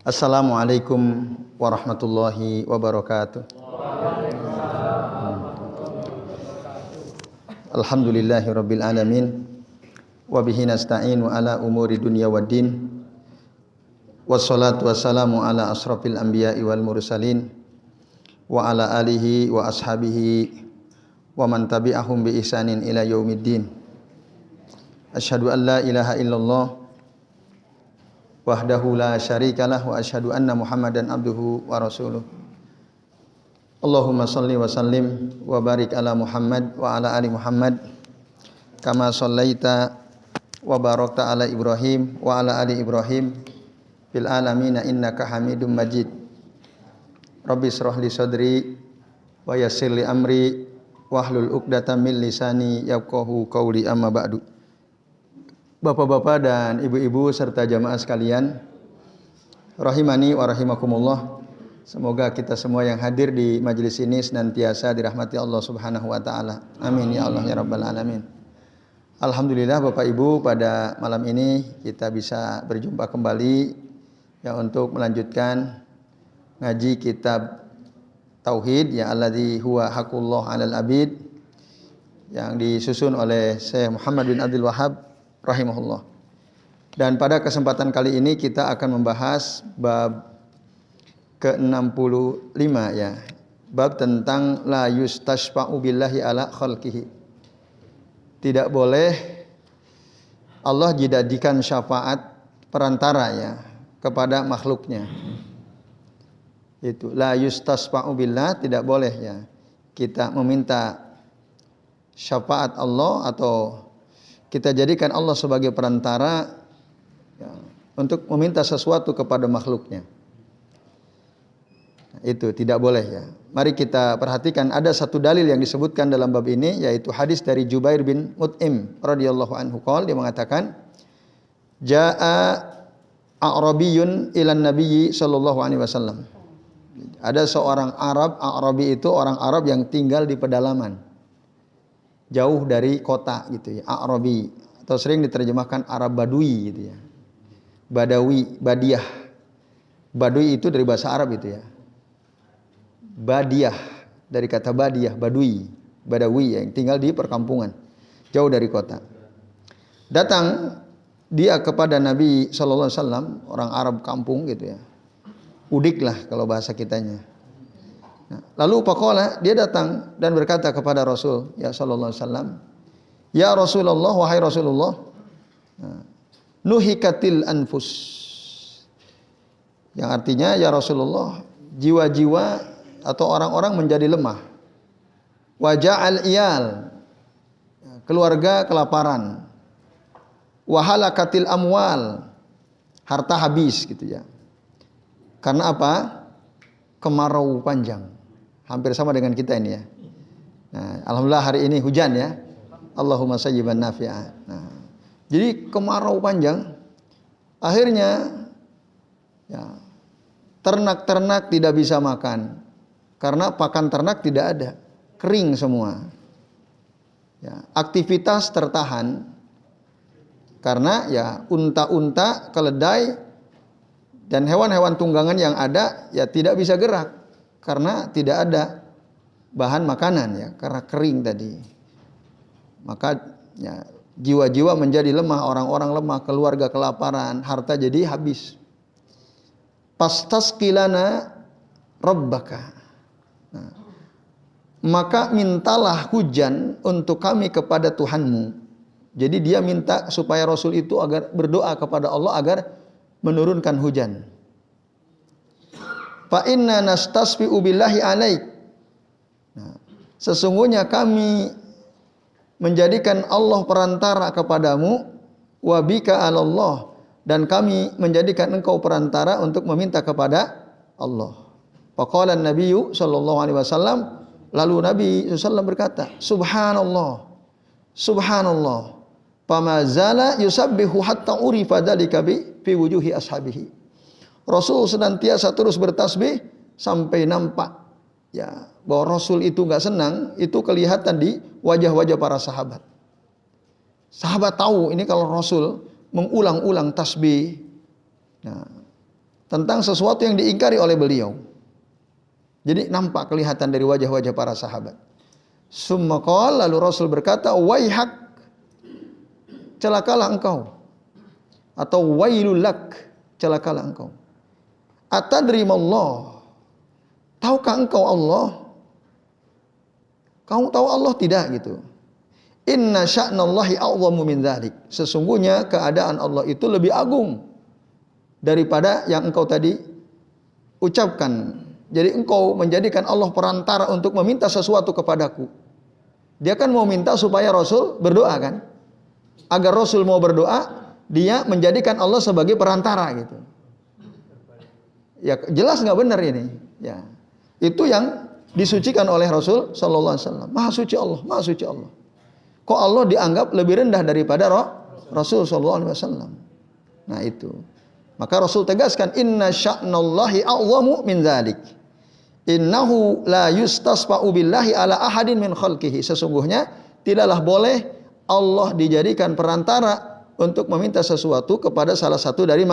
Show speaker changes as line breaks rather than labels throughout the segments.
Assalamualaikum warahmatullahi wabarakatuh. Alhamdulillahi rabbil alamin. Wa bihi nasta'inu ala umuri dunya waddin. Wassalatu wassalamu ala asrafil anbiya'i wal mursalin. Wa ala alihi wa ashabihi wa man tabi'ahum bi ihsanin ila yaumiddin. Asyhadu an la ilaha illallah wahdahu la syarikalah wa asyhadu anna Muhammadan abduhu wa rasuluh. Allahumma shalli wa sallim wa barik ala Muhammad wa ala ali Muhammad kama shallaita wa barakta ala Ibrahim wa ala ali Ibrahim fil alamin innaka Hamidum Majid. Rabbi shrah li sadri wa yassir li amri wahlul 'uqdatam min lisani yafqahu qawli amma ba'du. Bapak-bapak dan ibu-ibu serta jamaah sekalian, rahimani wa rahimakumullah. Semoga kita semua yang hadir di majelis ini senantiasa dirahmati Allah Subhanahu wa taala. Amin ya Allah ya rabbal alamin. Alhamdulillah Bapak Ibu, pada malam ini kita bisa berjumpa kembali ya untuk melanjutkan ngaji kitab tauhid ya alladzi huwa haqqullah 'alal abid yang disusun oleh Syekh Muhammad bin Abdul Wahhab rahimahullah. Dan pada kesempatan kali ini kita akan membahas bab ke-65 ya. Bab tentang la yustashfa'u billahi ala khalqihi. Tidak boleh Allah jadikan syafaat perantara ya kepada makhluknya. Itu la yustashfa'u billah, tidak boleh ya kita meminta syafaat Allah atau kita jadikan Allah sebagai perantara ya, untuk meminta sesuatu kepada makhluknya. Itu tidak boleh ya. Mari kita perhatikan, ada satu dalil yang disebutkan dalam bab ini, yaitu hadis dari Jubair bin Mut'im radhiyallahu anhu qol, dia mengatakan jaa a'rabiyyun ilan nabiyyi sallallahu alaihi wasallam. Ada seorang Arab, A'rabi itu orang Arab yang tinggal di pedalaman, jauh dari kota gitu ya, A'rabi, atau sering diterjemahkan Arab Badui gitu ya. Badawi, Badiah. Badui itu dari bahasa Arab itu ya. Badiah dari kata Badiah, Badui, Badawi yang tinggal di perkampungan, jauh dari kota. Datang dia kepada Nabi sallallahu alaihi wasallam, orang Arab kampung gitu ya. Udik lah kalau bahasa kitanya. Nah, lalu faqala, dia datang dan berkata kepada Rasul ya sallallahu alaihi wasallam, ya Rasulullah, wahai Rasulullah, nuhikatil anfus, yang artinya ya Rasulullah, jiwa-jiwa atau orang-orang menjadi lemah, waja'al iyal, keluarga kelaparan, wahalakatil amwal, harta habis gitu ya. Karena apa? Kemarau panjang. Hampir sama dengan kita ini ya. Nah, alhamdulillah hari ini hujan ya. Allahumma sayyiban nafi'a. Nah, jadi kemarau panjang. Akhirnya ya, ternak-ternak tidak bisa makan. Karena pakan ternak tidak ada. Kering semua. Ya, aktivitas tertahan. Karena ya unta-unta, keledai dan hewan-hewan tunggangan yang ada ya tidak bisa gerak karena tidak ada bahan makanan ya, karena kering tadi. Maka ya, jiwa-jiwa menjadi lemah, orang-orang lemah, keluarga kelaparan, harta jadi habis. Pastasqilana rabbaka. Nah, maka mintalah hujan untuk kami kepada Tuhanmu. Jadi dia minta supaya Rasul itu agar berdoa kepada Allah agar menurunkan hujan. Fa inna nastasfi'u billahi alaik. Nah, sesungguhnya kami menjadikan Allah perantara kepadamu, wa bika 'alallah, dan kami menjadikan engkau perantara untuk meminta kepada Allah. Faqala an-nabiyyu sallallahu alaihi wasallam, lalu Nabi sallallahu berkata, subhanallah, subhanallah, fama zala yusabbihu hatta urifa dzalika fi wujuhi ashabihi. Rasul senantiasa terus bertasbih sampai nampak ya bahwa Rasul itu enggak senang, itu kelihatan di wajah-wajah para sahabat. Sahabat tahu ini kalau Rasul mengulang-ulang tasbih. Nah, tentang sesuatu yang diingkari oleh beliau. Jadi nampak kelihatan dari wajah-wajah para sahabat. Summa qala, lalu Rasul berkata, waihak, celakalah engkau. Atau wailul lak, celakalah engkau. Atadri mallah, tahukah engkau Allah? Kamu tahu Allah tidak gitu? Inna sya'nallahi a'zamu min dzalik. Sesungguhnya keadaan Allah itu lebih agung daripada yang engkau tadi ucapkan. Jadi engkau menjadikan Allah perantara untuk meminta sesuatu kepadaku. Dia kan mau minta supaya Rasul berdoa kan? Agar Rasul mau berdoa, dia menjadikan Allah sebagai perantara gitu. Ya jelas nggak benar ini. Ya, itu yang disucikan oleh Rasul Sallallahu Alaihi Wasallam. Maha suci Allah, maha suci Allah. Kok Allah dianggap lebih rendah daripada Rasul Sallallahu Alaihi Wasallam? Nah itu. Maka Rasul tegaskan, inna sya'nallahi a'zamu min dzalik. Innahu la yustasfa'u billahi ala ahadin min khalqihi. Sesungguhnya tidaklah boleh Allah dijadikan perantara untuk meminta sesuatu kepada salah satu dari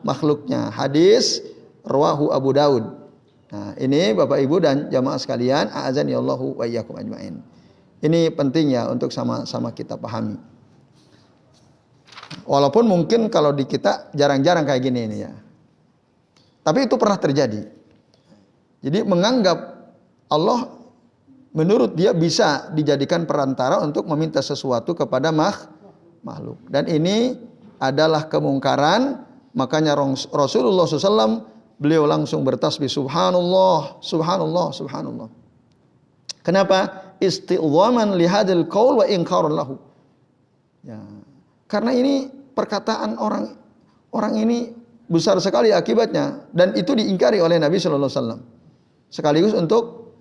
makhluknya. Hadis rawahu Abu Daud. Nah, ini Bapak Ibu dan jamaah sekalian, a'azani Allahu wa iyyakum ajmain. Ini penting ya untuk sama-sama kita pahami. Walaupun mungkin kalau di kita jarang-jarang kayak gini ini ya. Tapi itu pernah terjadi. Jadi menganggap Allah menurut dia bisa dijadikan perantara untuk meminta sesuatu kepada makhluk. Dan ini adalah kemungkaran. Makanya Rasulullah SAW beliau langsung bertasbih, subhanallah, subhanallah, subhanallah. Kenapa? Isti'dhaman lihadil qaul wa inkaran lahu. Ya. Karena ini perkataan orang ini besar sekali akibatnya, dan itu diingkari oleh Nabi sallallahu alaihi wasallam. Sekaligus untuk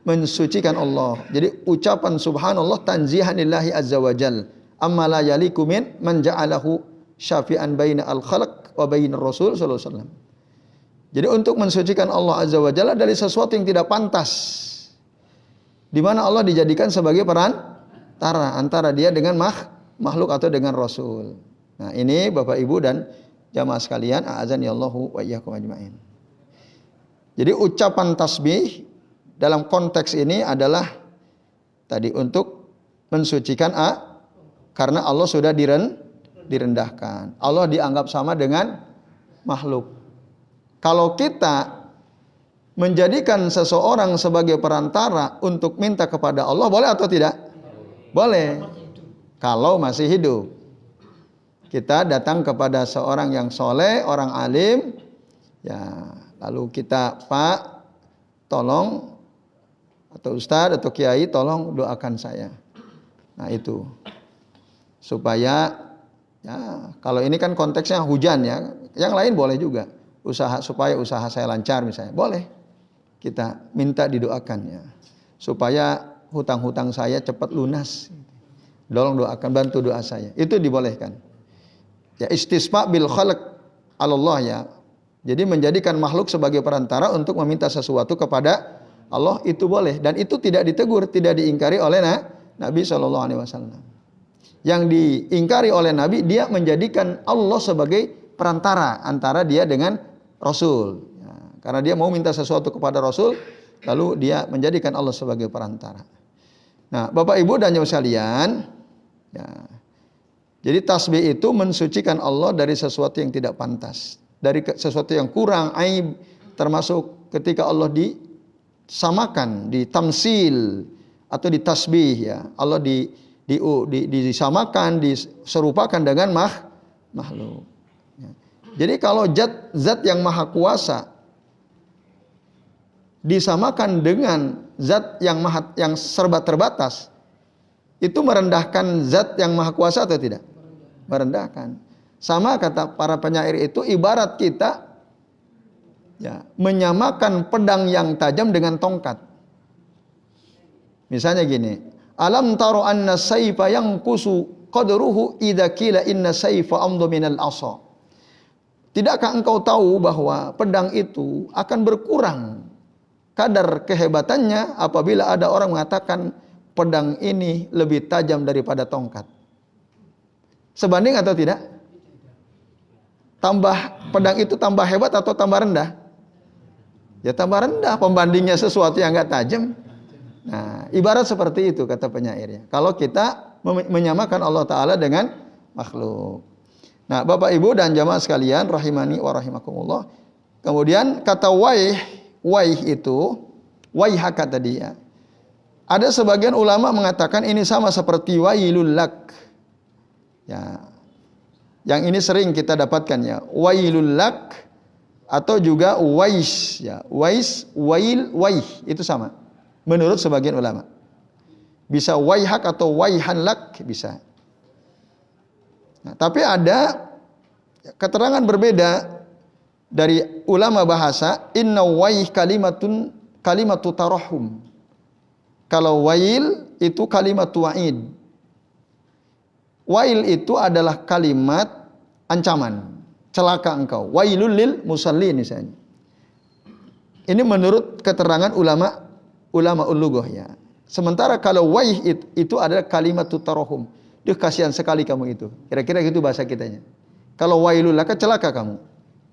mensucikan Allah. Jadi ucapan subhanallah tanzihan lillahi azza wajal, amma la yaliku min man ja'alahu syafi'an baina al-khalq wa bainar rasul sallallahu alaihi wasallam. Jadi untuk mensucikan Allah azza wajalla dari sesuatu yang tidak pantas, di mana Allah dijadikan sebagai perantara antara dia dengan makhluk atau dengan Rasul. Nah ini Bapak Ibu dan jamaah sekalian, a'azani Allahu wa iyyakum ajmain. Jadi ucapan tasbih dalam konteks ini adalah tadi untuk mensucikan karena Allah sudah direndahkan. Allah dianggap sama dengan makhluk. Kalau kita menjadikan seseorang sebagai perantara untuk minta kepada Allah, boleh atau tidak? Boleh. Kalau masih hidup. Kita datang kepada seorang yang soleh, orang alim, ya, lalu kita, Pak, tolong, atau Ustadz atau Kiai, tolong doakan saya. Nah itu, supaya, ya, kalau ini kan konteksnya hujan ya, yang lain boleh juga. Supaya usaha saya lancar misalnya, boleh kita minta didoakannya, supaya hutang-hutang saya cepat lunas. Tolong doakan, bantu doa saya. Itu dibolehkan. Ya istisqa bil khalq Allah ya. Jadi menjadikan makhluk sebagai perantara untuk meminta sesuatu kepada Allah itu boleh, dan itu tidak ditegur, tidak diingkari oleh Nabi sallallahu alaihi wasallam. Yang diingkari oleh Nabi, dia menjadikan Allah sebagai perantara antara dia dengan Rasul. Ya, karena dia mau minta sesuatu kepada Rasul, lalu dia menjadikan Allah sebagai perantara. Nah, Bapak Ibu dan jemaah sekalian, ya, jadi tasbih itu mensucikan Allah dari sesuatu yang tidak pantas, dari sesuatu yang kurang, aib, termasuk ketika Allah disamakan, ditamsil atau ditasbih ya. Allah disamakan, diserupakan dengan makhluk. Ya. Jadi kalau zat yang maha kuasa disamakan dengan zat yang serba terbatas, itu merendahkan zat yang maha kuasa atau tidak? Merendahkan. Sama kata para penyair itu, ibarat kita ya, menyamakan pedang yang tajam dengan tongkat. Misalnya gini, alam taro anna sayfa yanqusu qadruhu idza qila inna sayfa amdu minal asa. Tidakkah engkau tahu bahwa pedang itu akan berkurang kadar kehebatannya apabila ada orang mengatakan pedang ini lebih tajam daripada tongkat? Sebanding atau tidak? pedang itu tambah hebat atau tambah rendah? Ya tambah rendah, pembandingnya sesuatu yang enggak tajam. Nah, ibarat seperti itu kata penyairnya. Kalau kita menyamakan Allah Ta'ala dengan makhluk. Nah, Bapak Ibu dan jamaah sekalian, rahimani wa rahimakumullah. Kemudian kata waih itu, waihaka tadi ya. Ada sebagian ulama mengatakan ini sama seperti wailul lak. Ya. Yang ini sering kita dapatkan ya. Wailul lak atau juga wais ya. Wais, wail, waih itu sama. Menurut sebagian ulama. Bisa waihak atau waihan lak bisa. Nah, tapi ada keterangan berbeda dari ulama bahasa. Inna waih kalimatu tarahum. Kalau wail itu kalimat wa'id. Wail itu adalah kalimat ancaman, celaka engkau. Wailul lil musallin misalnya. Ini menurut keterangan ulama lughah ya. Sementara kalau waih itu adalah kalimat tarahum. Duh kasihan sekali kamu itu. Kira-kira gitu bahasa kitanya. Kalau wailul laka celaka kamu.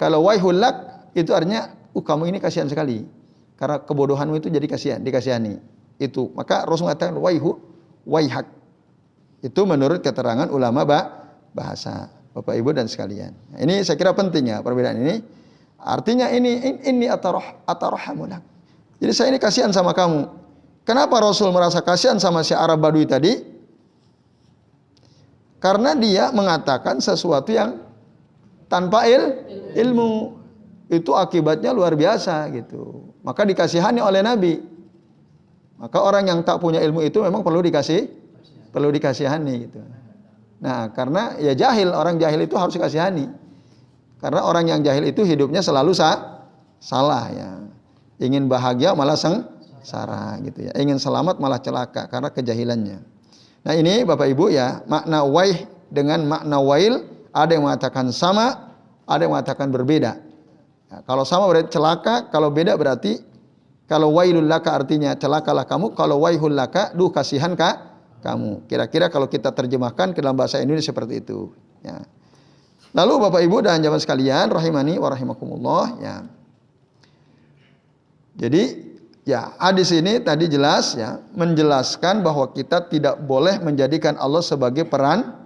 Kalau waihul lak itu artinya kamu ini kasihan sekali. Karena kebodohanmu itu jadi dikasihani. Itu maka Rasul mengatakan waihak itu menurut keterangan ulama bahasa Bapak Ibu dan sekalian. Nah, ini saya kira penting ya perbedaan ini. Artinya ini atarahamulak. Jadi saya ini kasihan sama kamu. Kenapa Rasul merasa kasihan sama si Arab Badui tadi? Karena dia mengatakan sesuatu yang tanpa ilmu. Itu akibatnya luar biasa gitu. Maka dikasihani oleh Nabi. Maka orang yang tak punya ilmu itu memang perlu dikasihani gitu. Nah, karena ya orang jahil itu harus dikasihani. Karena orang yang jahil itu hidupnya selalu salah ya. Ingin bahagia malah sengsara gitu ya. Ingin selamat malah celaka karena kejahilannya. Nah, ini Bapak Ibu ya, makna waih dengan makna wail ada yang mengatakan sama, ada yang mengatakan berbeda. Nah, kalau sama berarti celaka, kalau beda berarti kalau wailul laka artinya celakalah kamu, kalau waihul laka duh kasihan kamu. Kira-kira kalau kita terjemahkan ke dalam bahasa Indonesia seperti itu ya. Lalu Bapak Ibu dan jamaah sekalian rahimani wa rahimakumullah ya. Jadi ya hadis ini tadi jelas ya menjelaskan bahwa kita tidak boleh menjadikan Allah sebagai perantara.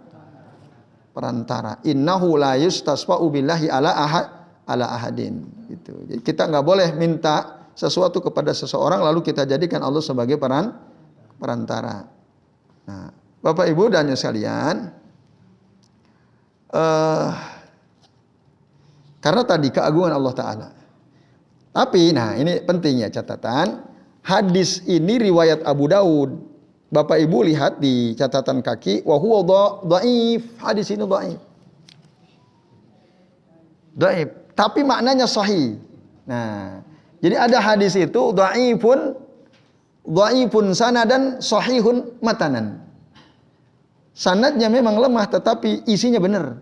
Innahu la yustasfa'u billahi ala ahadin gitu. Jadi kita enggak boleh minta sesuatu kepada seseorang lalu kita jadikan Allah sebagai perantara. Nah, Bapak Ibu dan sekalian, karena tadi keagungan Allah Ta'ala. Tapi, nah ini penting ya catatan, hadis ini riwayat Abu Daud. Bapak Ibu lihat di catatan kaki, wa huwa dhaif, hadis ini dhaif. Dhaif, tapi maknanya sahih. Nah, jadi ada hadis itu dhaifun sanadan sahihun matanan. Sanadnya memang lemah tetapi isinya benar.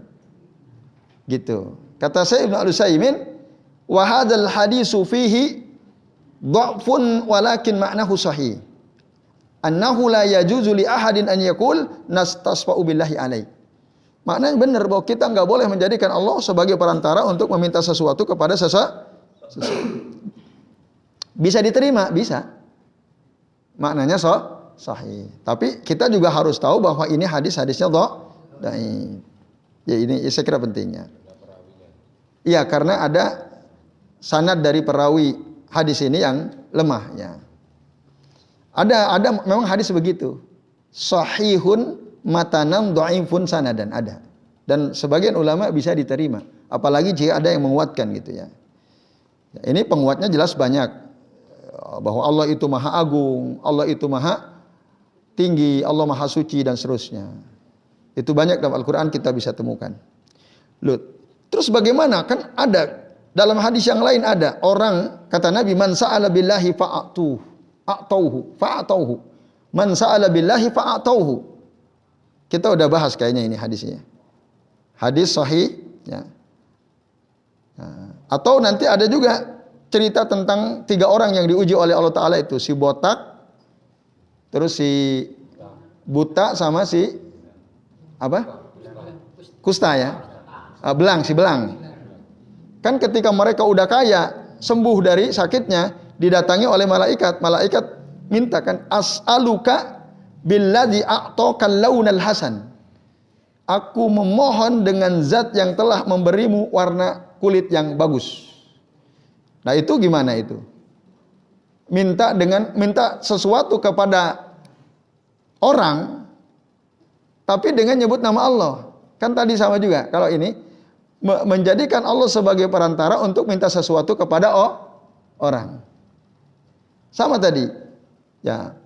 Gitu. Kata saya Ibnu Al-Utsaimin, wa hadzal hadisu fihi dhafun walakin ma'nahu sahih. Annahu la yajuzu li ahadin an yaqul nastasfa'u billahi alaihi. Maknanya benar bahwa kita enggak boleh menjadikan Allah sebagai perantara untuk meminta sesuatu kepada sesuatu. Bisa diterima, bisa. Maknanya sahih. Tapi kita juga harus tahu bahwa ini hadisnya dhaif. Ya ini saya kira pentingnya. Iya, karena ada sanad dari perawi hadis ini yang lemah ya. Ada memang hadis begitu. Sahihun matanan dhaifun sanadan ada. Dan sebagian ulama bisa diterima, apalagi jika ada yang menguatkan gitu ya. Ini penguatnya jelas banyak. Bahwa Allah itu maha agung, Allah itu maha tinggi, Allah maha suci dan seterusnya. Itu banyak dalam Al-Quran kita bisa temukan. Terus bagaimana? Kan ada dalam hadis yang lain ada orang kata Nabi man sa'ala billahi fa'atauhu. Man sa'ala billahi fa'atauhu. Kita udah bahas kayaknya ini hadisnya. Hadis sahih ya. Nah, atau nanti ada juga cerita tentang 3 orang yang diuji oleh Allah Ta'ala itu. Si botak, terus si buta sama si apa? Kusta ya. Si belang. Kan ketika mereka udah kaya, sembuh dari sakitnya, didatangi oleh malaikat. Malaikat minta kan, as'aluka billadzi a'taqal launal hasan. Aku memohon dengan zat yang telah memberimu warna kulit yang bagus. Nah itu gimana itu? Minta sesuatu kepada orang, tapi dengan nyebut nama Allah. Kan tadi sama juga. Kalau ini menjadikan Allah sebagai perantara untuk minta sesuatu kepada orang. Sama tadi. Ya.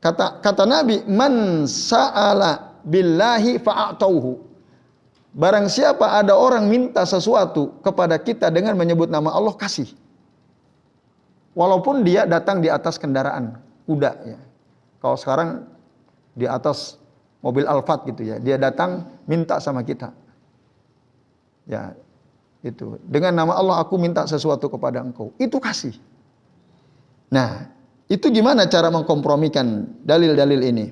Kata Nabi, man sa'ala billahi fa'atauhu. Barang siapa ada orang minta sesuatu kepada kita dengan menyebut nama Allah, kasih. Walaupun dia datang di atas kendaraan kuda ya. Kalau sekarang di atas mobil Alphard gitu ya, dia datang minta sama kita. Ya, itu. Dengan nama Allah aku minta sesuatu kepada engkau. Itu kasih. Nah, itu gimana cara mengkompromikan dalil-dalil ini?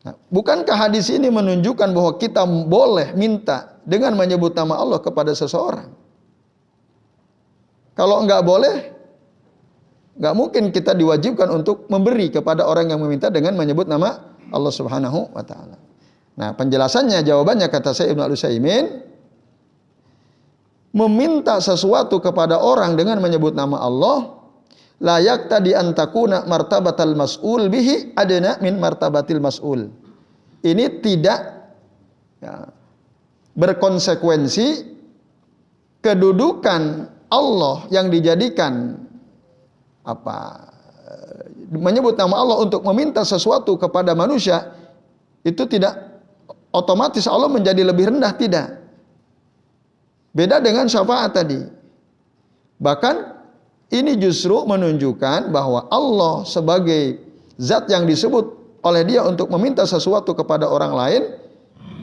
Nah, bukankah hadis ini menunjukkan bahwa kita boleh minta dengan menyebut nama Allah kepada seseorang? Kalau enggak boleh, enggak mungkin kita diwajibkan untuk memberi kepada orang yang meminta dengan menyebut nama Allah Subhanahu wa taala. Nah, penjelasannya, jawabannya kata Syekh Ibnu Al-Utsaimin, meminta sesuatu kepada orang dengan menyebut nama Allah layak tadi antakuna martabatal mas'ul bihi adna min martabatil mas'ul. Ini tidak ya, berkonsekuensi kedudukan Allah yang dijadikan menyebut nama Allah untuk meminta sesuatu kepada manusia itu tidak otomatis Allah menjadi lebih rendah, tidak. Beda dengan syafaat tadi. Bahkan ini justru menunjukkan bahwa Allah sebagai zat yang disebut oleh dia untuk meminta sesuatu kepada orang lain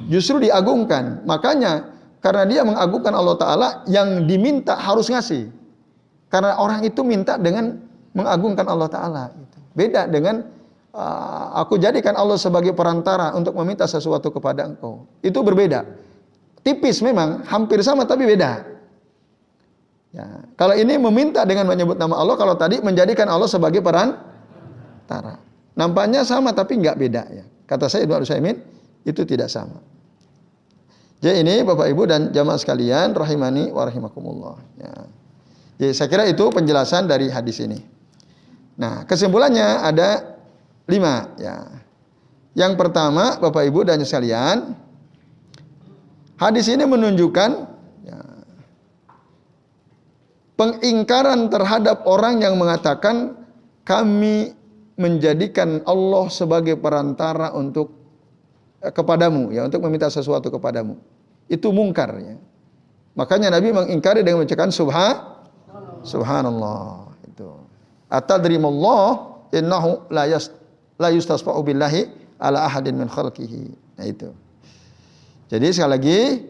justru diagungkan. Makanya karena dia mengagungkan Allah Ta'ala, yang diminta harus ngasih. Karena orang itu minta dengan mengagungkan Allah Ta'ala. Beda dengan aku jadikan Allah sebagai perantara untuk meminta sesuatu kepada engkau. Itu berbeda. Tipis memang, hampir sama tapi beda. Ya, kalau ini meminta dengan menyebut nama Allah, kalau tadi menjadikan Allah sebagai perantara. Nampaknya sama tapi enggak beda ya. Kata saya Ibnu Utsaimin, itu tidak sama. Jadi ini Bapak Ibu dan jamaah sekalian rahimani wa rahimakumullah ya. Jadi saya kira itu penjelasan dari hadis ini. Nah, kesimpulannya ada 5 ya. Yang pertama, Bapak Ibu dan sekalian, hadis ini menunjukkan ya, pengingkaran terhadap orang yang mengatakan kami menjadikan Allah sebagai perantara untuk kepadamu ya, untuk meminta sesuatu kepadamu. Itu mungkar ya. Makanya Nabi mengingkari dengan mengucapkan subhanallah itu. Atadrimallah innahu la yustasfa'u billahi ala ahadin min khalqihi. Nah itu. Jadi sekali lagi,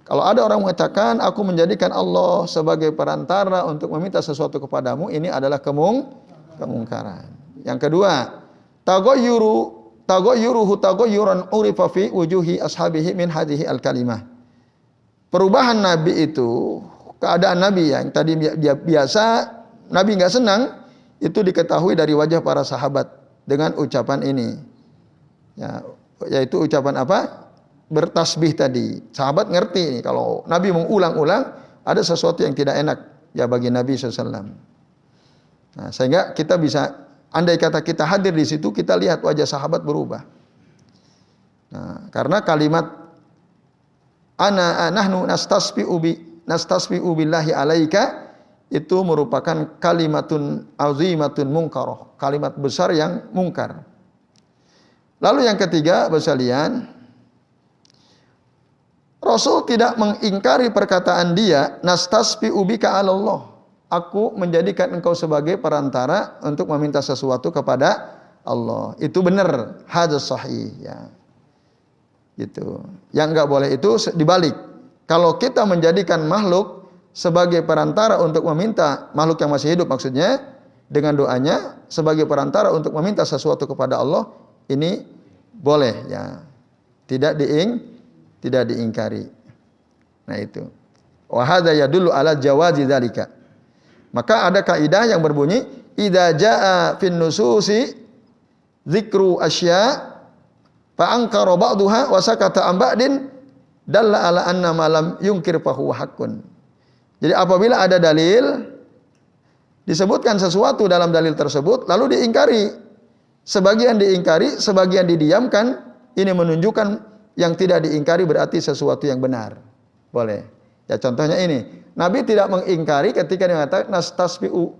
kalau ada orang mengatakan aku menjadikan Allah sebagai perantara untuk meminta sesuatu kepadamu, ini adalah kemungkaran. Yang kedua, taghayyuruhu taghayyuran urifa fi wujuhi ashabihi min hadhihi al-kalimah. Perubahan Nabi itu, keadaan Nabi yang tadi dia biasa, Nabi enggak senang, itu diketahui dari wajah para sahabat dengan ucapan ini. Ya, yaitu ucapan apa? Bertasbih tadi. Sahabat ngerti nih, kalau Nabi mengulang-ulang ada sesuatu yang tidak enak ya bagi Nabi SAW. Nah, sehingga kita bisa, andai kata kita hadir di situ, kita lihat wajah sahabat berubah. Nah, karena kalimat nahnu nastasbi'u billahi alaika itu merupakan kalimatun azimatun munkarah, kalimat besar yang mungkar. Lalu yang ketiga, sekalian, Rasul tidak mengingkari perkataan dia, nastasbi'u bika 'ala Allah. Aku menjadikan engkau sebagai perantara untuk meminta sesuatu kepada Allah. Itu benar, hadis sahih ya. Gitu. Yang enggak boleh itu dibalik. Kalau kita menjadikan makhluk sebagai perantara untuk meminta, makhluk yang masih hidup maksudnya, dengan doanya sebagai perantara untuk meminta sesuatu kepada Allah, ini boleh ya. Tidak diingkari. Nah itu. Wa hadza yadullu ala jawazi dzalika. Maka ada kaidah yang berbunyi idza jaa fin nususi dzikru asya fa ankara ba'daha wa sakata an ba'din dalla ala anna ma lam yunkir fa huwa haqqun. Jadi apabila ada dalil disebutkan sesuatu dalam dalil tersebut lalu diingkari, sebagian diingkari, sebagian didiamkan, ini menunjukkan yang tidak diingkari berarti sesuatu yang benar. Boleh. Ya contohnya ini, Nabi tidak mengingkari ketika dia mengatakan nastasfi'u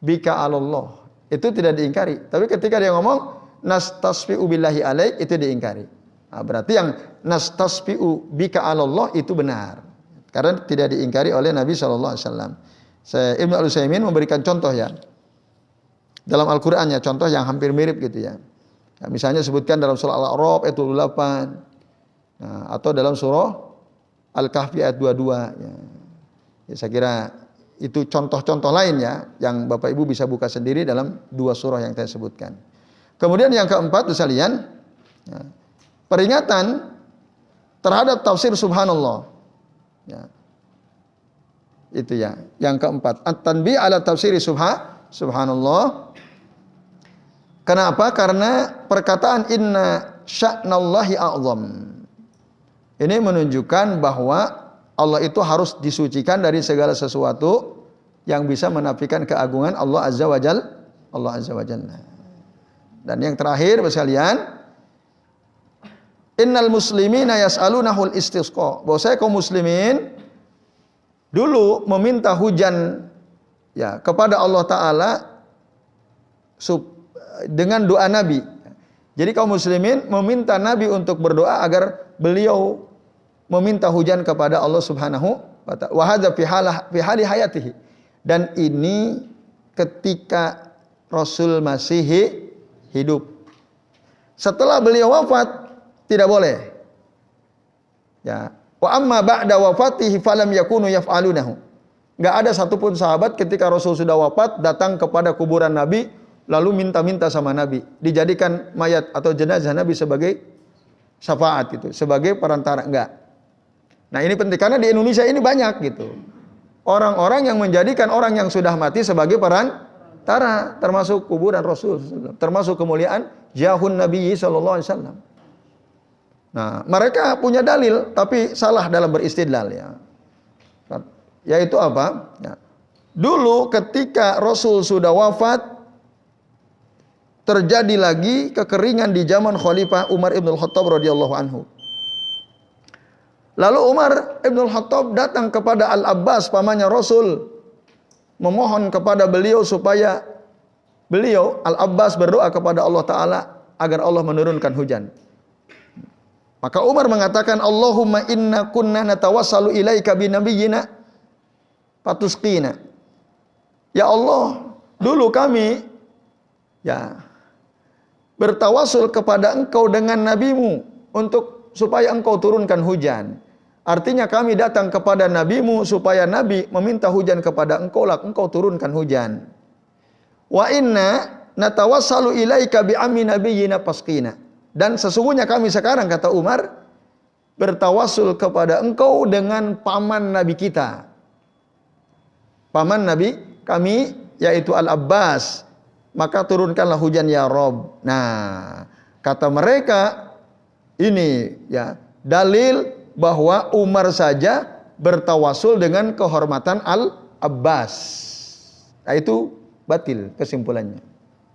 bika 'alallah. Itu tidak diingkari. Tapi ketika dia ngomong nastasfi'u billahi alaik, itu diingkari. Nah, berarti yang nastasfi'u bika 'alallah itu benar. Karena tidak diingkari oleh Nabi sallallahu alaihi wasallam. Ibnu Al-Utsaimin memberikan contoh ya. Dalam Al-Qur'annya contoh yang hampir mirip gitu ya. Nah, misalnya sebutkan dalam surah Al-A'raf ayat 28. Nah, atau dalam surah Al-Kahfi ayat 22 ya. Ya, saya kira itu contoh-contoh lain ya yang Bapak Ibu bisa buka sendiri dalam dua surah yang saya sebutkan. Kemudian yang keempat sekalian, ya, peringatan terhadap tafsir subhanallah. Ya. Itu ya. Yang keempat, at-tanbih ala tafsiri subhanallah. Kenapa? Karena perkataan inna sya'nallahi a'zam. Ini menunjukkan bahwa Allah itu harus disucikan dari segala sesuatu yang bisa menafikan keagungan Allah Azza wa Jalla. Allah Azza wa Jalla. Dan yang terakhir sekalian, innal muslimina yas'alunahul istisqa. Bahwa saya kaum muslimin dulu meminta hujan ya kepada Allah Ta'ala dengan doa Nabi. Jadi kaum muslimin meminta Nabi untuk berdoa agar beliau meminta hujan kepada Allah Subhanahu wa ta'ala. Wa hadza fi hali hayatihi. Dan ini ketika Rasul masih hidup. Setelah beliau wafat tidak boleh. Ya. Wa amma ba'da wafatihi falam yakunu yaf'alunahu. Enggak ada satupun sahabat ketika Rasul sudah wafat datang kepada kuburan Nabi lalu minta-minta sama Nabi, dijadikan mayat atau jenazah Nabi sebagai syafaat itu, sebagai perantara, enggak. Nah, ini penting karena di Indonesia ini banyak gitu. Orang-orang yang menjadikan orang yang sudah mati sebagai perantara, termasuk kuburan Rasul, termasuk kemuliaan jahun Nabi sallallahu alaihi wasallam. Nah, mereka punya dalil tapi salah dalam beristidlal ya. Yaitu apa? Ya. Dulu ketika Rasul sudah wafat terjadi lagi kekeringan di zaman Khalifah Umar ibn al-Khattab radhiyallahu anhu. Lalu Umar ibn al-Khattab datang kepada Al-Abbas pamannya Rasul, memohon kepada beliau supaya beliau Al-Abbas berdoa kepada Allah Ta'ala agar Allah menurunkan hujan. Maka Umar mengatakan, Allahumma inna kunna natawassalu ilaika binabiyyina fatusqina. Ya Allah, dulu kami ya bertawasul kepada engkau dengan nabimu untuk supaya engkau turunkan hujan. Artinya kami datang kepada nabimu supaya nabi meminta hujan kepada engkau, lah engkau turunkan hujan. Wa inna natawassalu ilaika bi ammi nabiyyina fasqina. Dan sesungguhnya kami sekarang, kata Umar, bertawasul kepada engkau dengan paman nabi kita. Paman nabi kami yaitu Al-Abbas. Maka turunkanlah hujan ya Rob. Nah, kata mereka ini ya dalil bahwa Umar saja bertawasul dengan kehormatan Al-Abbas. Nah, itu batil kesimpulannya.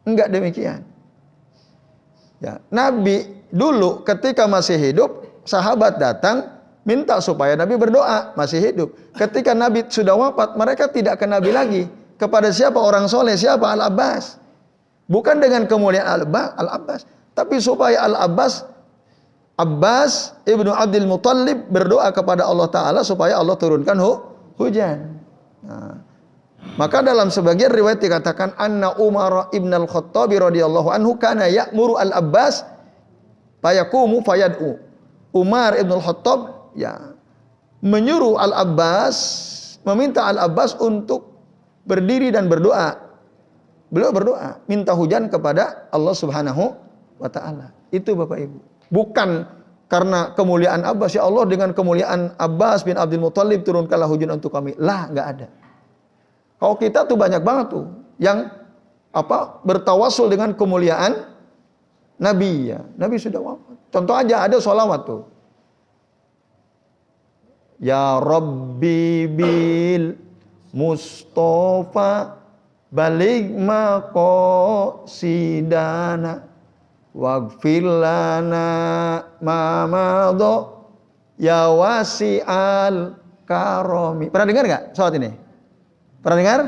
Enggak demikian. Ya, Nabi dulu ketika masih hidup, sahabat datang minta supaya Nabi berdoa, masih hidup. Ketika Nabi sudah wafat, mereka tidak ke Nabi lagi. Kepada siapa? Orang soleh, siapa? Al-Abbas. Bukan dengan kemuliaan Al-Abbas, tapi supaya Abbas ibnu Abdul Muttalib berdoa kepada Allah Ta'ala supaya Allah turunkan hujan. Nah, maka dalam sebagian riwayat dikatakan anna Umar ibn al-Khattab radhiyallahu anhu kana ya'muru al-Abbas fayaqumu fayad'u. Umar ibn al-Khattab ya menyuruh Al-Abbas, meminta Al-Abbas untuk berdiri dan berdoa. Beliau berdoa, minta hujan kepada Allah Subhanahu wa ta'ala. Itu Bapak Ibu. Bukan karena kemuliaan Abbas, ya Allah dengan kemuliaan Abbas bin Abdul Muthalib turunkanlah hujan untuk kami. Lah, nggak ada. Kalau kita tuh banyak banget tuh yang bertawasul dengan kemuliaan Nabi ya. Nabi sudah wafat. Contoh aja ada sholawat tuh. Ya Rabbi bil Mustafa baligh maqasidana waghfir lana ma madha ya wasi'al karami. Pernah dengar enggak sholawat ini? Pernah dengar?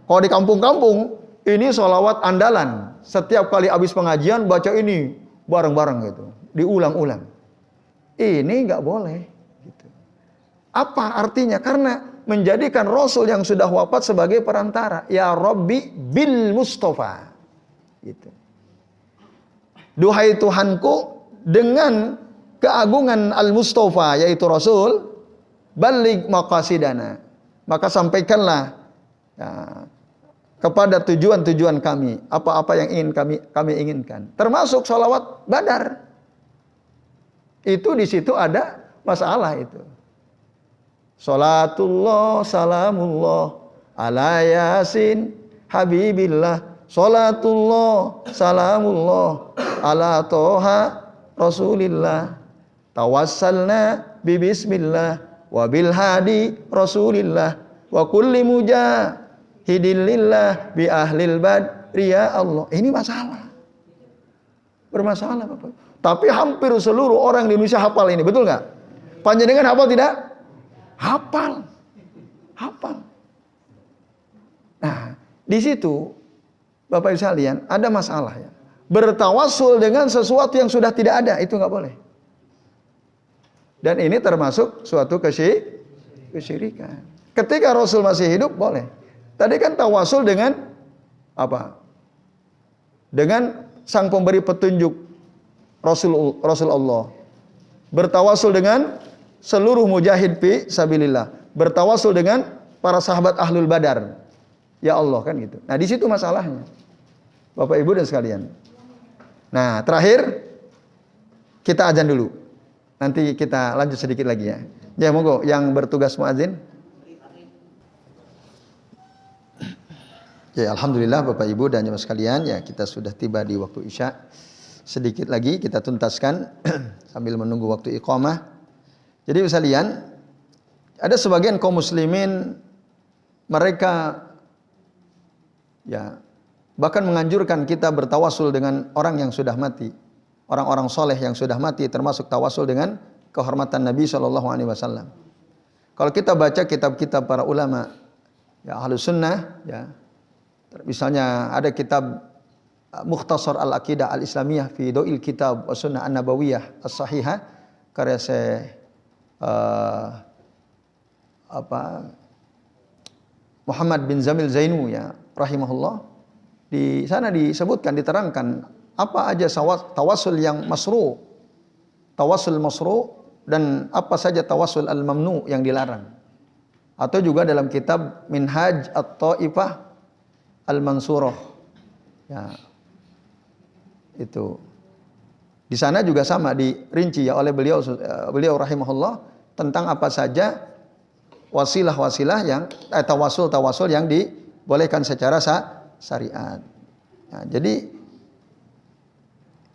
Kalau di kampung-kampung ini sholawat andalan. Setiap kali habis pengajian baca ini bareng-bareng gitu, diulang-ulang. Ini enggak boleh gitu. Apa artinya? Karena menjadikan Rasul yang sudah wafat sebagai perantara. Ya Rabbi bil Mustafa. Gitu. Duhai Tuhanku dengan keagungan Al-Mustafa yaitu Rasul, baligh maqasidana. Maka sampaikanlah ya, kepada tujuan-tujuan kami, apa-apa yang ingin kami inginkan. Termasuk sholawat Badar. Itu di situ ada masalah itu. Salatullah salamullah ala yasin habibillah. Salatullah salamullah ala toha rasulillah. Tawassalna bibismillah wa bil hadi rasulillah wa kulli mujahidillillah bi ahlil badri ya Allah. Ini masalah. Bermasalah Bapak. Tapi hampir seluruh orang di Indonesia hafal ini, betul nggak? Panjenengan hafal tidak? Hafal. Nah, di situ Bapak Ibu sekalian ada masalah ya. Bertawasul dengan sesuatu yang sudah tidak ada itu nggak boleh. Dan ini termasuk suatu kesyirikan. Ketika Rasul masih hidup boleh. Tadi kan tawasul dengan apa? Dengan sang pemberi petunjuk Rasulullah. Bertawasul dengan seluruh mujahid fi sabilillah. Bertawasul dengan para sahabat ahlul badar. Ya Allah kan gitu. Nah, di situ masalahnya. Bapak Ibu dan sekalian. Nah, terakhir kita azan dulu. Nanti kita lanjut sedikit lagi ya. Ya, monggo yang bertugas muadzin. Ya, alhamdulillah Bapak Ibu dan jemaah sekalian, ya kita sudah tiba di waktu Isya. Sedikit lagi kita tuntaskan sambil menunggu waktu iqamah. Jadi sekalian, ada sebagian kaum muslimin mereka ya bahkan menganjurkan kita bertawasul dengan orang yang sudah mati. Orang-orang soleh yang sudah mati termasuk tawasul dengan kehormatan Nabi SAW. Kalau kita baca kitab-kitab para ulama ya Ahlus Sunnah ya, misalnya ada kitab Mukhtasar Al-Aqidah Al-Islamiyah fi Do'il Kitab wa Sunnah An-Nabawiyah As-Sahihah karya Muhammad bin Zamil Zainu ya rahimahullah. Di sana disebutkan, diterangkan apa aja tawasul yang masru', tawasul masru' dan apa saja tawasul al-mamnu yang dilarang. Atau juga dalam kitab Minhaj At-Taifah Al-Mansurah. Ya. Itu. Di sana juga sama dirinci ya oleh beliau rahimahullah tentang apa saja wasilah-wasilah yang tawasul yang dibolehkan secara syariat. Nah, jadi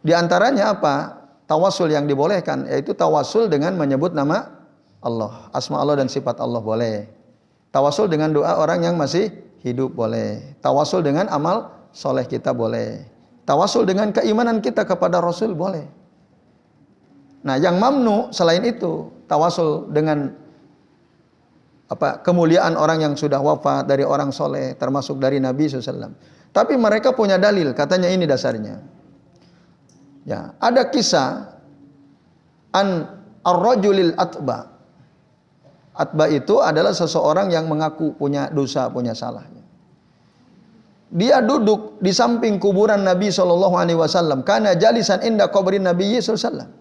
di antaranya apa? Tawasul yang dibolehkan yaitu tawasul dengan menyebut nama Allah, asma Allah dan sifat Allah boleh. Tawasul dengan doa orang yang masih hidup boleh. Tawasul dengan amal soleh kita boleh. Tawasul dengan keimanan kita kepada Rasul boleh. Nah, yang mamnu selain itu, tawasul dengan kemuliaan orang yang sudah wafat dari orang soleh, termasuk dari Nabi SAW. Tapi mereka punya dalil, katanya ini dasarnya. Ya, ada kisah ar-rajulil atba. Atba itu adalah seseorang yang mengaku punya dosa, punya salah. Dia duduk di samping kuburan Nabi SAW. Kana jalisan inda qabrin Nabi SAW.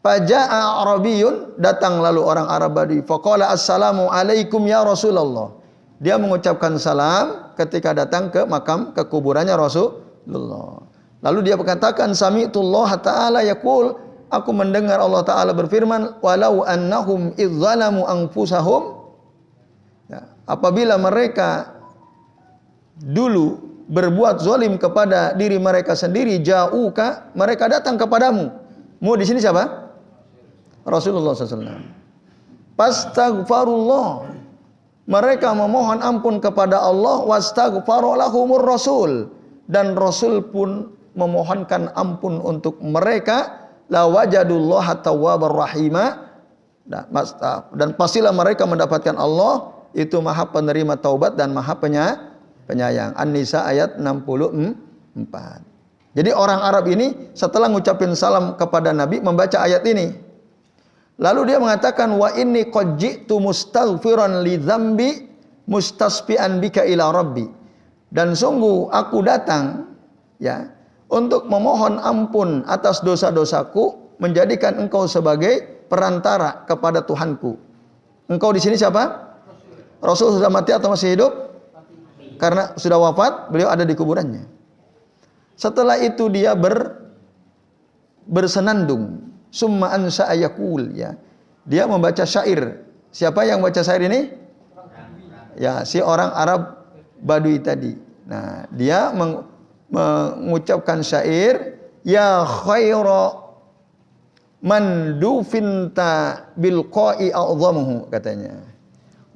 Faja'a Arabiyun, datang lalu orang Arab Badui. Faqala assalamu alaikum ya Rasulullah. Dia mengucapkan salam ketika datang ke makam, ke kuburannya Rasulullah. Lalu dia berkatakan, Sami'tullah ta'ala yaqul, aku mendengar Allah Ta'ala berfirman, walau annahum idzalamu anfusahum, ya, apabila mereka dulu berbuat zalim kepada diri mereka sendiri, ja'uka, mereka datang kepadamu. Mu di sini siapa? Rasulullah SAW. Fastaghfarullah, mereka memohon ampun kepada Allah, wastaghfara lahumur rasul, dan Rasul pun memohonkan ampun untuk mereka, la wajadullaha tawwabar rahima, dan pastilah mereka mendapatkan Allah itu maha penerima taubat dan maha penyayang. An-Nisa ayat 64. Jadi orang Arab ini setelah ngucapin salam kepada Nabi membaca ayat ini. Lalu dia mengatakan, wa inni qad ji'tu mustaghfiran li dzambi mustasfi'an bika ila rabbi. Dan sungguh aku datang, ya, untuk memohon ampun atas dosa-dosaku, menjadikan engkau sebagai perantara kepada Tuhanku. Engkau di sini siapa? Rasul sudah mati atau masih hidup? Karena sudah wafat, beliau ada di kuburannya. Setelah itu dia bersenandung. Summa ansa ayakul, ya. Dia membaca syair. Siapa yang baca syair ini? Ya, si orang Arab Badui tadi. Nah, dia mengucapkan syair, ya khaira man dufinta bil qa'i a'dhamuhu, katanya.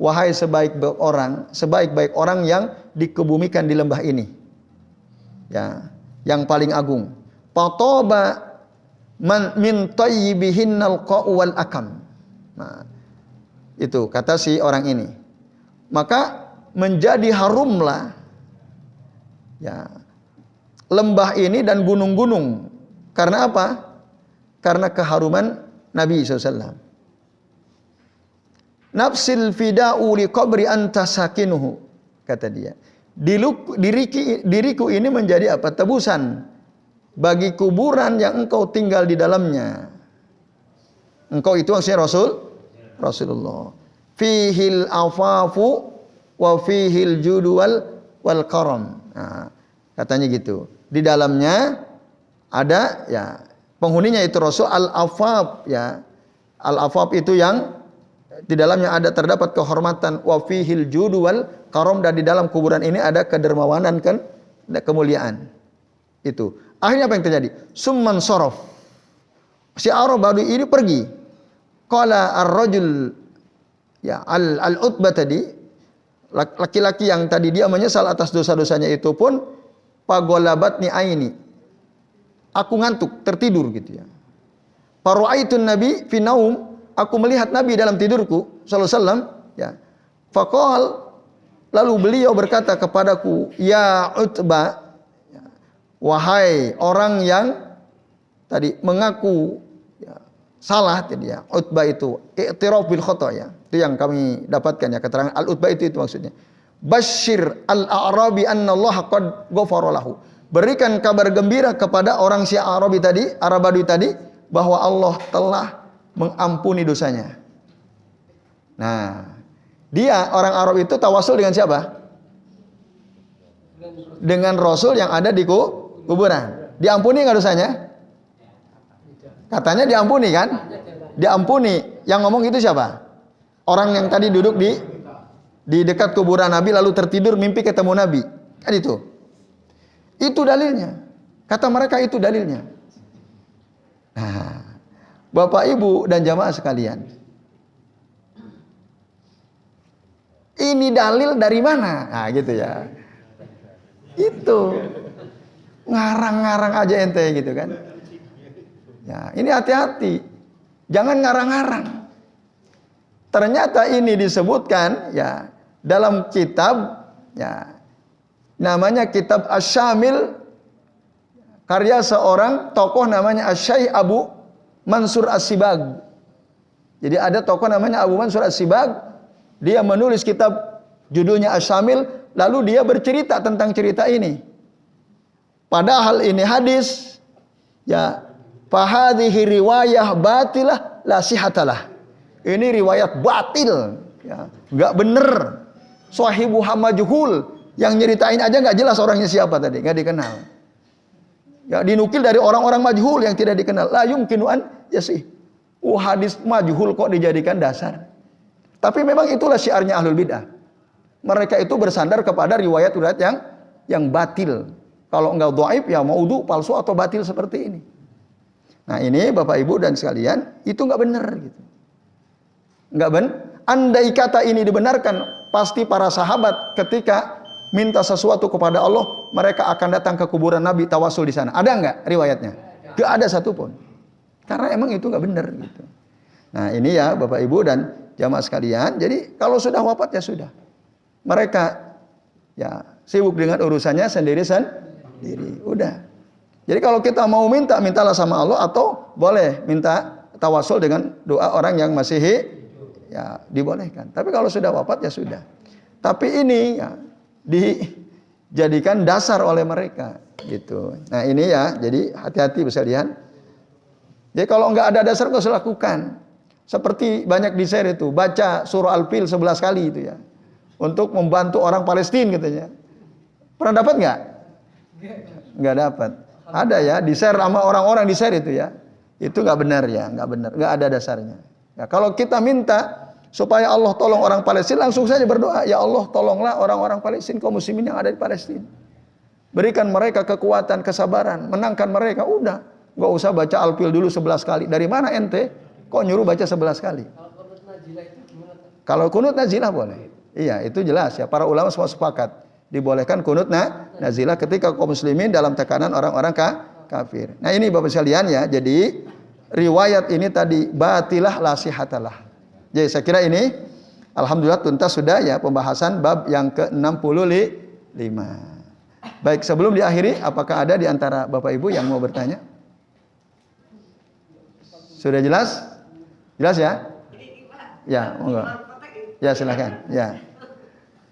Wahai sebaik-baik orang yang dikebumikan di lembah ini. Ya, yang paling agung. Fataba man min tayyibihinnal qa'u wal akam. Nah, itu kata si orang ini. Maka menjadi harumlah, ya, lembah ini dan gunung-gunung. Karena apa? Karena keharuman Nabi SAW. Nafsil fida'u li qabri anta sakinuhu, kata dia. Diriku ini menjadi apa? Tebusan bagi kuburan yang engkau tinggal di dalamnya. Engkau itu maksudnya Rasulullah. Fihil afafu wa fihil judu wal karam. Nah, katanya gitu. Di dalamnya ada, ya, penghuninya itu Rasul al-afaf, ya. Al-afaf itu yang di dalamnya terdapat kehormatan, wa fihil judu wal karam, dan di dalam kuburan ini ada kedermawanan, kan, ada kemuliaan. Itu. Akhirnya apa yang terjadi? Summan sorof. Si Arab Badui ini pergi. Qala ar-rajul, ya, al-Utbah tadi, laki-laki yang tadi dia menyesal atas dosa-dosanya itu pun, pagolabatni aini, aku ngantuk, tertidur gitu, ya. Faru'aitun nabi fi naum, aku melihat Nabi dalam tidurku sallallahu alaihi wasallam, ya. Faqal, lalu beliau berkata kepadaku, ya Utbah, wahai orang yang tadi mengaku, ya, salah tadi, ya. Utbah itu i'tiraf bil khata', ya. Itu yang kami dapatkan, ya, keterangan al-Utbah itu maksudnya. Basyir al-a'rabi anna Allah qad ghafara lahu. Berikan kabar gembira kepada orang si Arabi tadi, Arab Badui tadi, bahwa Allah telah mengampuni dosanya. Nah, dia orang Arab itu tawasul dengan siapa? Dengan Rasul yang ada di kuburan. Diampuni nggak dosanya? Katanya diampuni, kan? Diampuni. Yang ngomong itu siapa? Orang yang tadi duduk di dekat kuburan Nabi lalu tertidur mimpi ketemu Nabi. Kan itu. Itu dalilnya. Kata mereka itu dalilnya. Nah, Bapak Ibu dan jamaah sekalian, ini dalil dari mana? Nah, gitu, ya. Itu ngarang-ngarang aja ente, gitu kan. Ya, ini hati-hati. Jangan ngarang-ngarang. Ternyata ini disebutkan, ya, dalam kitab, ya, namanya kitab Asy-Syamil, karya seorang tokoh namanya Asy-Syaikh Abu Mansur As-Sibag. Jadi ada tokoh namanya Abu Mansur As-Sibag, dia menulis kitab judulnya Asy-Syamil, lalu dia bercerita tentang cerita ini. Padahal ini hadis, ya, fahadhihi riwayah batilah la sihatalah. Ini riwayat batil, ya, enggak bener. Sahibuha majhul, yang nyeritain aja enggak jelas orangnya siapa tadi, enggak dikenal. Ya, dinukil dari orang-orang majhul yang tidak dikenal. La yumkinu an ya sih. Hadis majhul kok dijadikan dasar. Tapi memang itulah syiarnya ahlul bidah. Mereka itu bersandar kepada riwayat-riwayat yang batil. Kalau enggak dhaif ya maudhu, palsu atau batil seperti ini. Nah, ini Bapak Ibu dan sekalian, itu enggak benar gitu. Enggak benar. Andai kata ini dibenarkan, pasti para sahabat ketika minta sesuatu kepada Allah, mereka akan datang ke kuburan Nabi tawasul di sana. Ada enggak riwayatnya? Enggak ada satupun. Karena emang itu enggak benar gitu. Nah, ini ya Bapak Ibu dan jamaah sekalian. Jadi kalau sudah wafat ya sudah. Mereka ya sibuk dengan urusannya sendiri. Udah. Jadi kalau kita mau mintalah sama Allah, atau boleh minta tawasul dengan doa orang yang masih ya dibolehkan. Tapi kalau sudah wafat ya sudah. Tapi ini ya dijadikan dasar oleh mereka gitu. Nah, ini ya, jadi hati-hati sekalian. Jadi kalau enggak ada dasar enggak usah lakukan. Seperti banyak di share itu, baca surah Al-Fil 11 kali itu ya. Untuk membantu orang Palestina katanya. Pernah dapat enggak? Enggak dapat. Ada ya, di share sama orang-orang di share itu ya. Itu enggak benar ya, enggak benar. Enggak ada dasarnya. Ya, kalau kita minta supaya Allah tolong orang Palestina, langsung saja berdoa, ya Allah tolonglah orang-orang Palestina, kaum muslimin yang ada di Palestina. Berikan mereka kekuatan, kesabaran, menangkan mereka. Udah, enggak usah baca Al-Fil dulu 11 kali. Dari mana ente kok nyuruh baca 11 kali?
Kalau kunut nazilah itu gimana?
Kalau kunut nazilah boleh. Iya, itu jelas ya. Para ulama semua sepakat dibolehkan kunut nazilah ketika kaum muslimin dalam tekanan orang-orang kafir. Nah, ini Bapak sekalian ya. Jadi riwayat ini tadi batilah la sihatalah. Jadi saya kira ini alhamdulillah tuntas sudah ya pembahasan bab yang ke-65. Baik, sebelum diakhiri, apakah ada di antara Bapak Ibu yang mau bertanya? Sudah jelas? Jelas ya? Ya, monggo. Ya, silakan. Ya.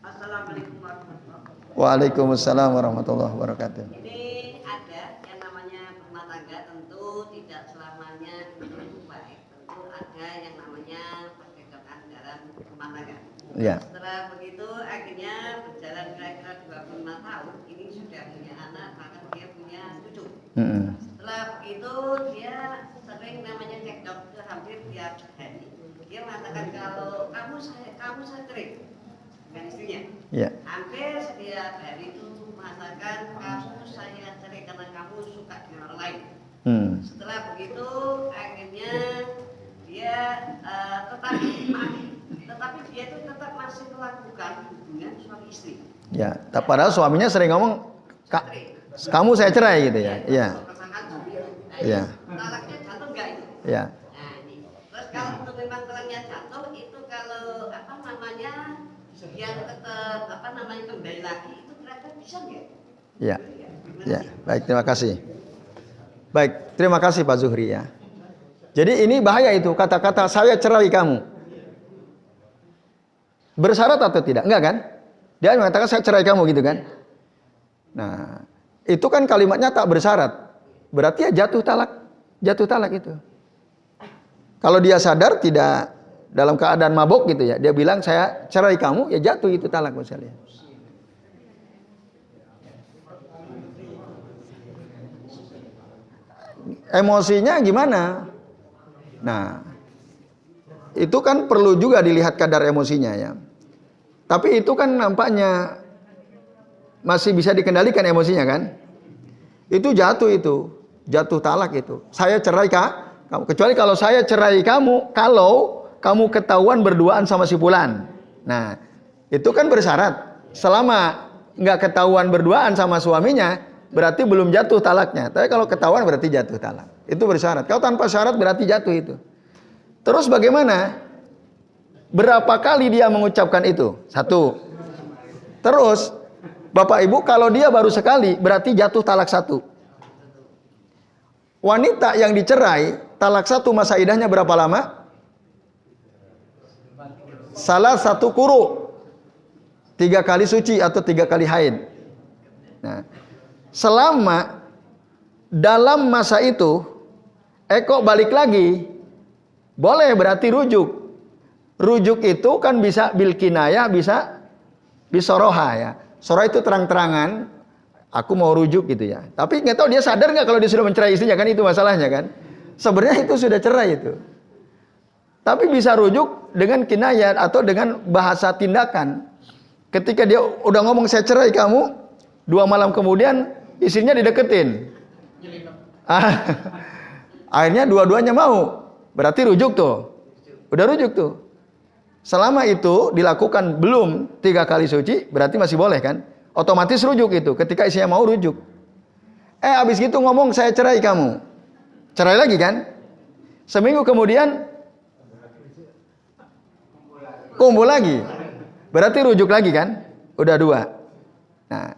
Assalamualaikum warahmatullahi wabarakatuh.
Waalaikumsalam warahmatullahi wabarakatuh.
Ini ada yang namanya rumah tangga, tentu tidak selamanya itu baik. Tentu ada yang namanya percekcokan dalam rumah tangga.
Ya.
Setelah begitu akhirnya berjalan kira-kira 25 tahun, ini sudah punya anak, bahkan dia punya cucu. Setelah begitu dia sering namanya cekcok ke hampir tiap hari. Dia mengatakan kalau kamu saya cerai dengan istrinya.
Ya.
Hampir setiap hari itu mengatakan kamu saya cerai karena kamu suka dengan orang lain. Setelah begitu akhirnya dia tetapi dia itu tetap masih melakukan hubungan suami istri.
Ya, padahal suaminya sering ngomong kamu saya cerai gitu ya. Iya. Iya.
Talaknya jatuh enggak itu?
Iya.
Nah, ini. Terus kalau untuk memang talaknya jatuh itu kalau yang tetap kembali lagi itu kira-kira bisa nggak?
Iya. Ya, baik, terima kasih. Baik, terima kasih Pak Zuhri ya. Jadi ini bahaya itu kata-kata saya cerai kamu. Bersyarat atau tidak? Enggak kan? Dia mengatakan saya cerai kamu gitu kan? Nah, itu kan kalimatnya tak bersyarat. Berarti ya jatuh talak itu. Kalau dia sadar tidak dalam keadaan mabuk gitu ya, dia bilang saya cerai kamu, ya jatuh itu talak misalnya. Emosinya gimana? Nah, itu kan perlu juga dilihat kadar emosinya ya. Tapi itu kan nampaknya masih bisa dikendalikan emosinya kan? Itu jatuh talak itu. Saya cerai kamu. Kecuali kalau saya cerai kamu, kalau kamu ketahuan berduaan sama si fulan. Nah, itu kan bersyarat. Selama nggak ketahuan berduaan sama suaminya, berarti belum jatuh talaknya. Tapi kalau ketahuan berarti jatuh talak. Itu bersyarat. Kalau tanpa syarat berarti jatuh itu. Terus bagaimana? Berapa kali dia mengucapkan itu? 1. Terus Bapak Ibu, kalau dia baru sekali berarti jatuh talak 1. Wanita yang dicerai talak 1 masa iddahnya berapa lama? Salah 1 quru. 3 kali suci atau 3 kali haid. Nah, selama dalam masa itu kok balik lagi, boleh berarti rujuk. Rujuk itu kan bisa bil kinayah, bisa bisoroha ya. Soroha itu terang-terangan, aku mau rujuk gitu ya. Tapi nggak tahu dia sadar nggak kalau dia sudah mencerai istrinya, kan itu masalahnya kan. Sebenarnya itu sudah cerai itu. Tapi bisa rujuk dengan kinayat atau dengan bahasa tindakan. Ketika dia udah ngomong saya cerai kamu, 2 malam kemudian istrinya dideketin. Akhirnya dua-duanya mau. Berarti rujuk tuh. Udah rujuk tuh. Selama itu dilakukan belum 3 kali suci, berarti masih boleh kan? Otomatis rujuk itu. Ketika istrinya mau rujuk. Abis gitu ngomong saya cerai kamu. Cerai lagi kan? Seminggu kemudian kumpul lagi. Berarti rujuk lagi kan? Udah 2. Nah,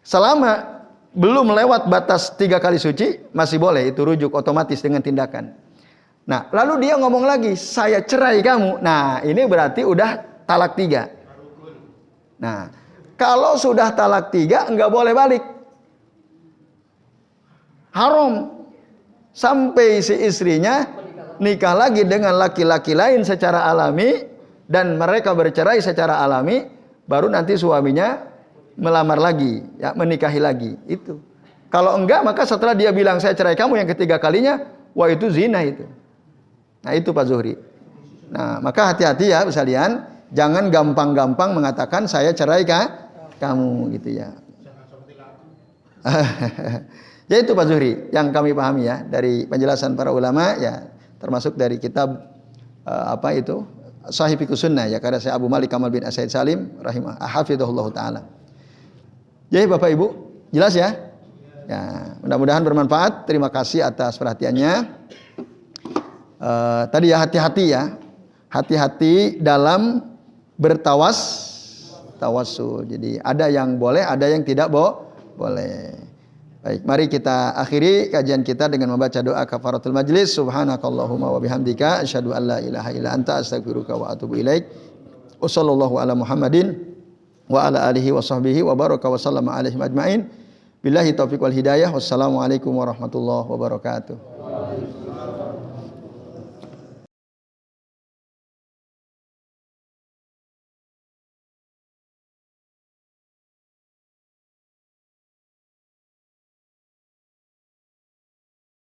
selama belum lewat batas 3 kali suci, masih boleh itu rujuk otomatis dengan tindakan. Nah, lalu dia ngomong lagi, saya cerai kamu. Nah, ini berarti udah talak 3. Nah, kalau sudah talak 3, enggak boleh balik. Haram. Sampai si istrinya nikah lagi dengan laki-laki lain secara alami, dan mereka bercerai secara alami, baru nanti suaminya melamar lagi, ya, menikahi lagi. Itu. Kalau enggak, maka setelah dia bilang saya cerai kamu yang ketiga kalinya, wah itu zina itu. Nah itu Pak Zuhri. Nah maka hati-hati ya sekalian, jangan gampang-gampang mengatakan saya cerai kamu gitu ya. Ya itu Pak Zuhri yang kami pahami ya dari penjelasan para ulama ya, termasuk dari kitab Sahih Fiqh Sunnah ya, karya saya Abu Malik Kamal bin As-Said Salim hafizahullah taala. Jadi Bapak Ibu, jelas ya? Ya, mudah-mudahan bermanfaat. Terima kasih atas perhatiannya. Tadi ya hati-hati ya. Hati-hati dalam bertawassul. Jadi ada yang boleh, ada yang tidak boleh. Baik, mari kita akhiri kajian kita dengan membaca doa kafaratul majlis. Subhanakallahumma wa bihamdika asyhadu an la ilaha illa anta astaghfiruka wa atubu ilaik. Wassallallahu ala Muhammadin wa ala alihi wa sahbihi wa baraka wa sallama alaihim ajmain. Billahi taufiq wal hidayah. Wassalamualaikum warahmatullahi wabarakatuh.